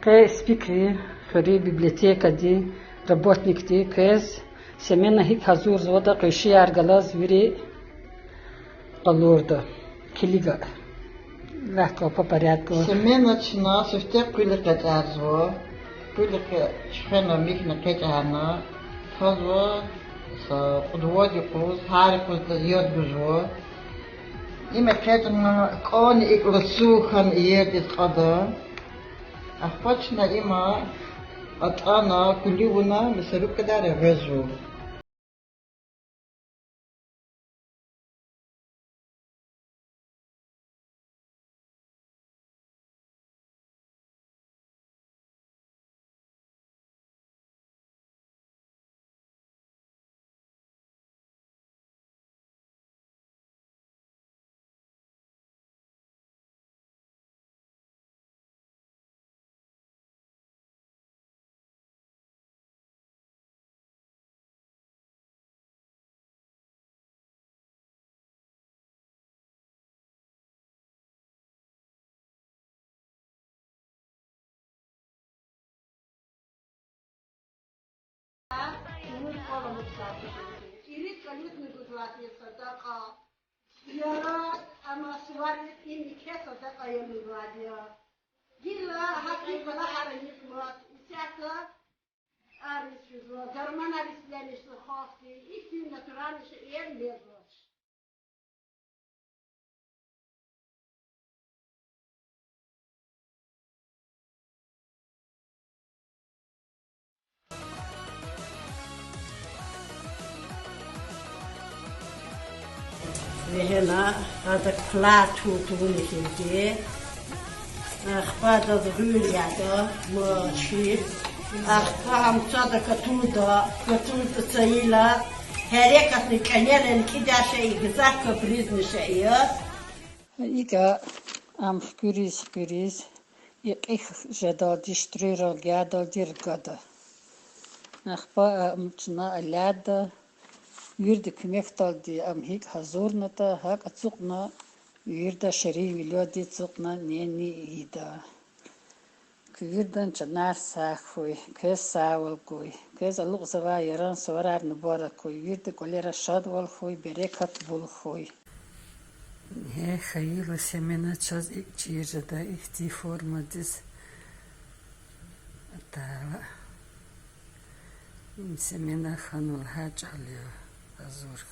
Кэ спикри, хори библиотека ди, работник ди, кэс семена хик хазур зода кэши аргалаз вири калурда. Килига. Легко по порядку. Семена чна сусте кулика тазво, кулика шхена михна кетана, фазво с подводику, харику с йодгузво. Има кетана кон икласухан иедит қада. Ахпачна има атана куливуна месарук кадаре везу. İrit kayıtlı kudratı sadaka. Yara ama suvarlık inike sadaka yıllardır. Gila hakim bana harayıp murat. İsaka arışızı, German arışlarışı hafti. İki naturanışı yerliyor. هنا هذا كلاتو توني كنتي أخبار الرول يعني ماشي أخبار صدق تودا كتود تسيلا هريكة كنيرة كده شيء جزاك بريزن شيء Ига ам хкюрис их жадал дистрирал гадал диргада. Ахпа амчна аляда юрд кмефтал ди ам хик хазурната хак ацукна юрда шери вилоди цукна нени ида. Кюрдан чанар сахуй кэс савал куй кэс алук сава яран саварар нбора куй юрд колера шадвал хуй берекат бул хуй. Hayırlı semena çaz içirde ihti formadız. Tava. Semena hanul hac alıyor. Azur.